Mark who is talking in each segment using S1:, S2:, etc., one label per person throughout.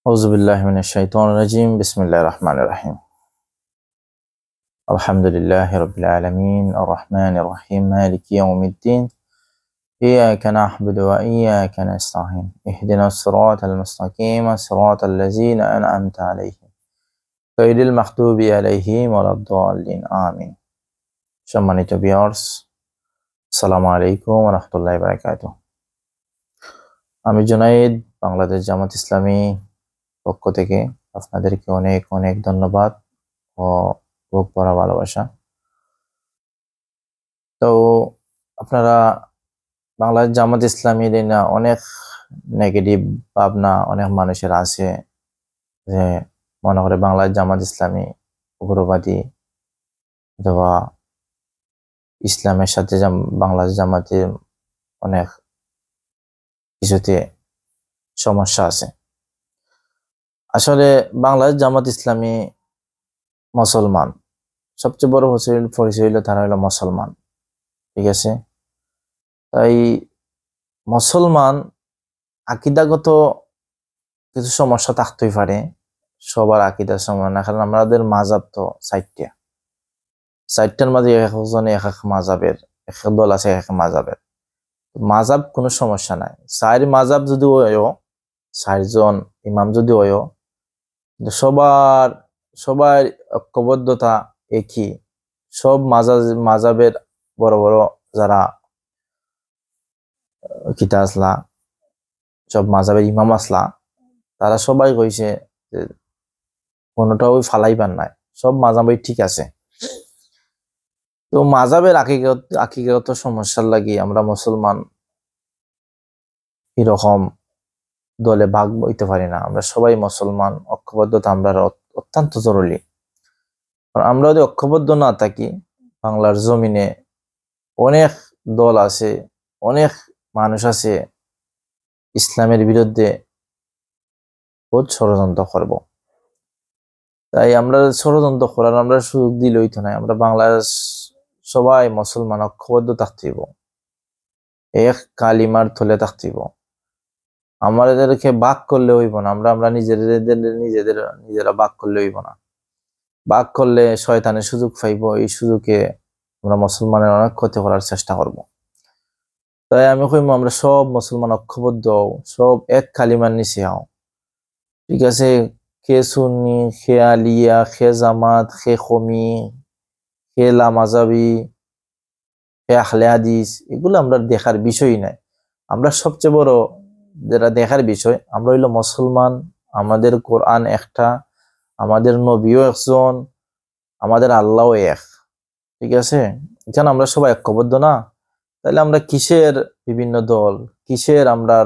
S1: আউযুবিল্লাহি মিনাশ শাইতানির রাজিম। বিসমিল্লাহির রহমানির রহিম। আলহামদুলিল্লাহি রাব্বিল আলামিন আর রহমানির রহিম মালিকি ইয়াউমিদ্দিন। ইyyaka na'budu ওয়া ইyyaka নাস্তাঈন। ইহদিনাস সিরাতাল মুস্তাকিম সিরাতাল লাযিনা আন'আমতা আলাইহিম গায়রিল মাগদুবি আলাইহিম ওয়ালাদ-দাল্লিন। আমিন। সম্মানিত ভিউয়ার্স, আসসালামু আলাইকুম ওয়া রাহমাতুল্লাহি ওয়া বারাকাতুহু। আমি জুনায়েদ, বাংলাদেশ জামাত ইসলামী পক্ষ থেকে আপনাদেরকে অনেক অনেক ধন্যবাদ ও বুক ভরা ভালোবাসা। তো আপনারা বাংলাদেশ জামাত ইসলামীর না অনেক নেগেটিভ ভাবনা অনেক মানুষের আছে, যে মনে করে বাংলাদেশ জামাত ইসলামী উগ্রবাদী অথবা ইসলামের সাথে বাংলাদেশ জামাতের অনেক কিছুতে সমস্যা আছে। আসলে বাংলাদেশ জামাত ইসলামী মুসলমান, সবচেয়ে বড় পরিচয় হলো তারা হলো মুসলমান, ঠিক আছে? তাই মুসলমান আকীদাগত কিছু সমস্যা থাকতেই পারে, সবার আকীদার সমান না, কারণ আমাদের মাযহাব তো চারটার মাঝে একজনে এক এক মাযহাবের, এক দল আছে এক এক মাযহাবের। মাযহাব কোনো সমস্যা নাই, চার মাযহাব যদি হয়ও, চারজন ইমাম যদি হয়ও, সবার ঐক্যবদ্ধতা একই। সব মাযহাবের বড় বড় যারা কিতা আসলা, সব মাযহাবের ইমাম আসলা, তারা সবাই কইছে যে কোনোটাও ফালাইবার নাই, সব মাযহাবই ঠিক আছে। তো মাযহাবের আকিগত সমস্যার লাগি আমরা মুসলমান এরকম দলে ভাগ হইতে পারি না। আমরা সবাই মুসলমান, ঐক্যবদ্ধতা আমরা অত্যন্ত জরুরি। আমরা যদি ঐক্যবদ্ধ না থাকি, বাংলার জমিনে অনেক দল আছে, অনেক মানুষ আছে ইসলামের বিরুদ্ধে বহুত ষড়যন্ত্র করব। তাই আমরা ষড়যন্ত্র করার আমরা সুযোগ দিলে হইতো না। আমরা বাংলাদেশ সবাই মুসলমান ঐক্যবদ্ধ থাকতেইব, এক কালিমার তলে থাকতেইব। আমাদেরকে ভাগ করলে হইব না, আমরা নিজেরা ভাগ করলে হইব না। ভাগ করলে শয়তানের সুযোগ পাইব, এই সুযোগে আমরা মুসলমানের অনেক ক্ষতি করার চেষ্টা করব। তাই আমি কইব আমরা সব মুসলমান ঐক্যবদ্ধ, সব এক কালিমার নিচে হও, ঠিক আছে? খে সুন্নি, খে আলিয়া, খে জামাত, খে কমি, খে লামাজাবি, খে আহলে হাদিস, এগুলো আমরা দেখার বিষয়ই নাই। আমরা সবচেয়ে বড় যেটা দেখার বিষয়, আমরা হইলো মুসলমান। আমাদের কোরআন একটা, আমাদের নবীও একজন, আমাদের আল্লাহও এক, ঠিক আছে? এখানে আমরা সবাই ঐক্যবদ্ধ না, তাহলে আমরা কিসের বিভিন্ন দল, কিসের আমরা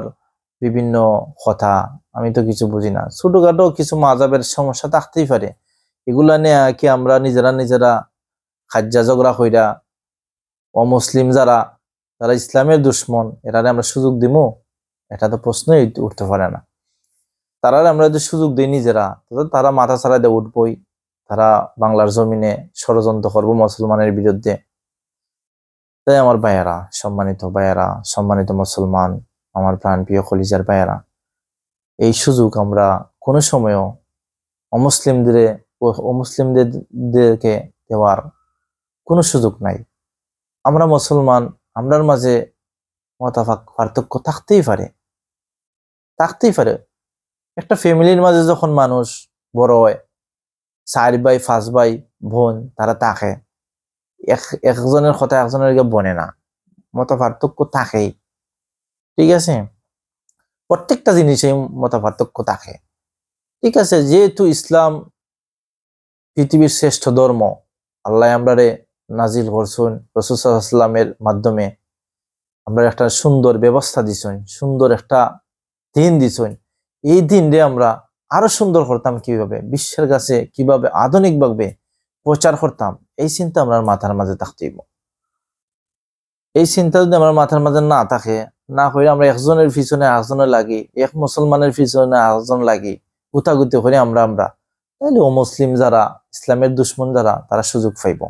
S1: বিভিন্ন কথা? আমি তো কিছু বুঝি না। ছোটখাটো কিছু মাযহাবের সমস্যা থাকতেই পারে, এগুলা নিয়ে কি আমরা নিজেরা খাজ্জা ঝগড়া কইরা অমুসলিম যারা ইসলামের দুশ্মন, এটারে আমরা সুযোগ দিমু? এটা তো প্রশ্নই উঠতে পারে না। তারা আমরা যদি সুযোগ দিই নিজেরা, তারা মাথা ছাড়া দিয়ে উঠবই। তারা বাংলার জমিনে ষড়যন্ত্র করবো মুসলমানের বিরুদ্ধে। তাই আমার ভাইয়েরা, সম্মানিত ভাইয়েরা, সম্মানিত মুসলমান, আমার প্রাণপ্রিয় খলিজার ভাইয়েরা, এই সুযোগ আমরা কোনো সময়ও অমুসলিমদেরকে দেওয়ার কোনো সুযোগ নাই। আমরা মুসলমান, আমরার মাঝে পার্থক্য থাকতেই পারে। একটা ফ্যামিলির মাঝে যখন মানুষ বড় হয়, 4 ভাই 5 ভাই বোন, তারা থাকে, একজনের কথা একজনের বনে না, মত পার্থক্য থাকেই, ঠিক আছে? প্রত্যেকটা জিনিসে মত পার্থক্য থাকে, ঠিক আছে? যেহেতু ইসলাম পৃথিবীর শ্রেষ্ঠ ধর্ম, আল্লাহ আমরারে নাজিল করছেন রাসূল সাল্লাল্লাহু আলাইহি ওয়াসাল্লামের মাধ্যমে, আমরা একটা সুন্দর ব্যবস্থা দিছেন, সুন্দর একটা দিন দিছেন। এই দিনরে আমরা আরো সুন্দর করতাম কিভাবে, বিশ্বের কাছে কিভাবে আধুনিকভাবে প্রচার করতাম, এই চিন্তা আমরা মাথার মাঝে থাকতেইব। এই চিন্তা যদি আমার মাথার মাঝে না থাকে, না করে আমরা একজনের পিছনে একজনের লাগি, এক মুসলমানের পিছনে একজন লাগি, গুতাগুতি করে আমরা তাহলে অমুসলিম যারা, ইসলামের দুশ্মন যারা, তারা সুযোগ পাইব।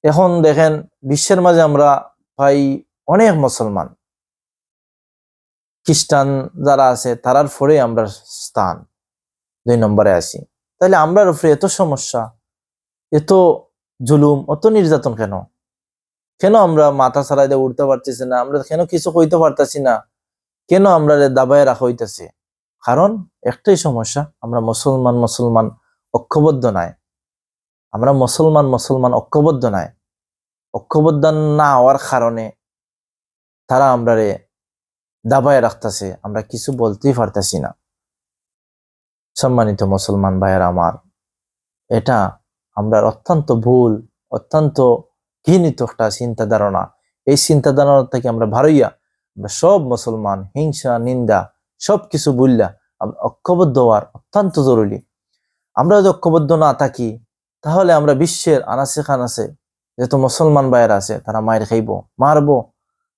S1: এখন দেখেন বিশ্বের মাঝে আমরা পাই অনেক মুসলমান, খ্রিস্টান যারা আছে তারার পরে আমরা স্থান, 2 নম্বরে আসি, তাহলে আমরার উপরে এত সমস্যা, এত জুলুম, অত নির্যাতন কেন? কেন আমরা মাথা ছাড়াই দিয়ে উঠতে পারতেছি না? আমরা কেন কিছু কইতে পারতেছি না? কেন আমরা দাবায় রাখা হইতেছে? কারণ একটাই সমস্যা, আমরা মুসলমান ঐক্যবদ্ধ নাই। আমরা মুসলমান ঐক্যবদ্ধ নাই। ঐক্যবদ্ধ না হওয়ার কারণে তারা আমরারে দাবায় রাখতেছে, আমরা কিছু বলতেই পারতেছি না। সম্মানিত মুসলমান ভাইয়ের আমার, এটা আমরা অত্যন্ত ভুল, অত্যন্ত ঘৃণিত একটা চিন্তা ধারণা। এই চিন্তা ধারণা থেকে আমরা ভারইয়া আমরা সব মুসলমান হিংসা নিন্দা সবকিছু বুঝলা আমরা ঐক্যবদ্ধ হওয়ার অত্যন্ত জরুরি। আমরা যদি ঐক্যবদ্ধ না থাকি তাহলে আমরা বিশ্বের আনাচে কানাচে যত মুসলমান ভাইয়ের আছে তারা মায়ের খাইব, মারবো,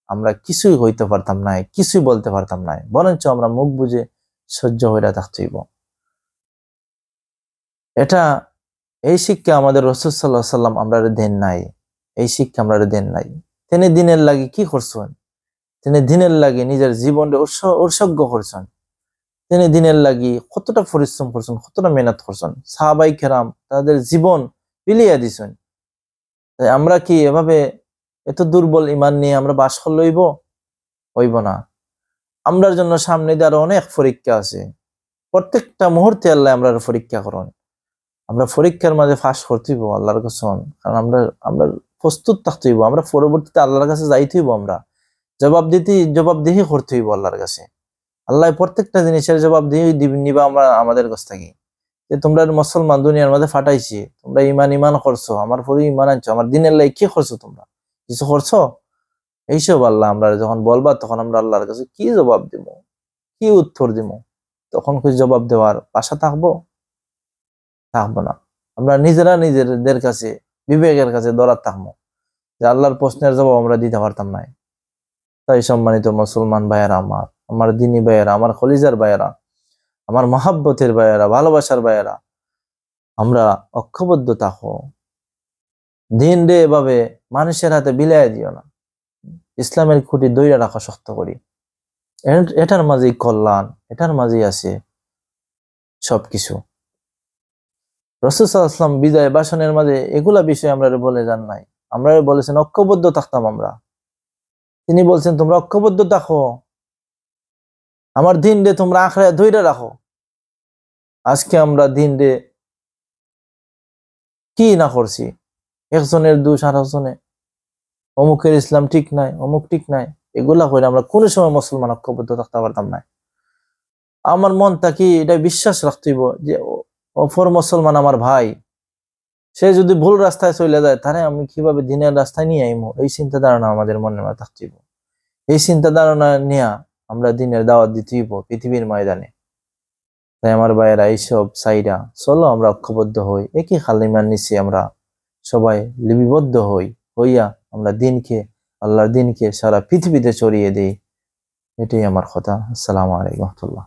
S1: আমরা কিছুই হইতে পারতাম না, কিছুই বলতে পারতাম না, বরঞ্চ আমরা মুখ বুঝে সহ্য হইয়া থাকতে হইব। এটা এই শিক্ষা আমাদের রাসূল সাল্লাল্লাহু আলাইহি ওয়াসাল্লাম আমরা দেন নাই। এই শিক্ষা আমরা দেন নাই। তিনি দিনের লাগি কি করছেন? তিনি দিনের লাগি নিজের জীবনে উৎসর্গ করছেন। তিনি দিনের লাগি কতটা পরিশ্রম করছেন, কতটা মেহনত করছেন। সাহাবাই কেরাম তাদের জীবন বিলিয়ে দিছেন। তাই আমরা কি এভাবে এত দুর্বল ইমান নিয়ে আমরা বাস করে লইব? হইব না। আমরার জন্য সামনে দিয়ে আরো অনেক পরীক্ষা আছে। প্রত্যেকটা মুহূর্তে আল্লাহ আমরা পরীক্ষা করেন। আমরা পরীক্ষার মাঝে ফাঁস করতে হইব আল্লাহর কাছে, কারণ আমরা প্রস্তুত থাকতে হইব। আমরা পরবর্তীতে আল্লাহর কাছে যাইতে হইব, আমরা জবাবদিহি করতে হইব আল্লাহর কাছে। আল্লাহ প্রত্যেকটা জিনিসের জবাবদিহি নিবা আমরা আমাদের কাছ থেকে, যে তোমরা মুসলমান দুনিয়ার মধ্যে ফাটাইছি, তোমরা ইমান করছো, আমার পরে ইমান আনছো, আমার দিনের লাই কি করছো, তোমরা কিছু করছো? এইসব আল্লাহ আমরা যখন বলবা তখন আমরা আল্লাহর কাছে কি জবাব দিব, কি উত্তর দিব? তখন কি জবাব দেওয়ার আশা থাকবো? থাকবো না। আমরা নিজেরা নিজেদের কাছে বিবেকের কাছে দরার থাকবো যে আল্লাহর প্রশ্নের জবাব আমরা দিতে পারতাম না। তাই সম্মানিত মুসলমান ভাইয়েরা আমার, আমার দিনী ভাইয়েরা, আমার খলিজার ভাইয়েরা, আমার মহাব্বতের ভাইয়েরা, ভালোবাসার ভাইয়েরা, আমরা ঐক্যবদ্ধ থাকো। দিন রে এভাবে মানুষের হাতে বিলাই দিও না। ইসলামের খুঁটি দইরা রাখা শক্ত করি। এটার মাঝেই কল্যাণ, এটার মাঝেই আছে সবকিছু। রাসূল সাল্লাল্লাহু আলাইহি ওয়াসাল্লাম বিদায় ভাষণের মাঝে এগুলা বিষয় আমরা বলে যান নাই। আমরা বলেছেন ঐক্যবদ্ধ থাকতাম আমরা। তিনি বলছেন তোমরা ঐক্যবদ্ধ থাকো, আমার দিন রে তোমরা আঁকড়ে ধইরা রাখো। আজকে আমরা দিন রে কি না করছি, একজনের দোষ আর একজনে, অমুকের ইসলাম ঠিক নাই, অমুক ঠিক নাই, এগুলা করে আমরা কোনো সময় মুসলমান ঐক্যবদ্ধ থাকতে পারতাম না। আমার মন তাকে এটা বিশ্বাস রাখতে হইব যে অপর মুসলমান আমার ভাই, সে যদি ভুল রাস্তায় চলে যায় তাহলে আমি কিভাবে দিনের রাস্তায় নিয়ে আইমো, এই চিন্তা ধারণা আমাদের মনে থাকতে হইব। এই চিন্তা ধারণা নিয়ে আমরা দিনের দাওয়াত দিতে হইব পৃথিবীর ময়দানে। তাই আমার ভাইয়েরা এইসব সাইডা চলো আমরা ঐক্যবদ্ধ হই, একই কালিমার নিচে আমরা সবাই লিপিবদ্ধ হইয়া আমরা দিনকে, আল্লাহর দিনকে সারা পৃথিবীতে ছড়িয়ে দেই। এটাই আমার কথা। আসসালামু আলাইকুম ওয়া রাহমাতুল্লাহ।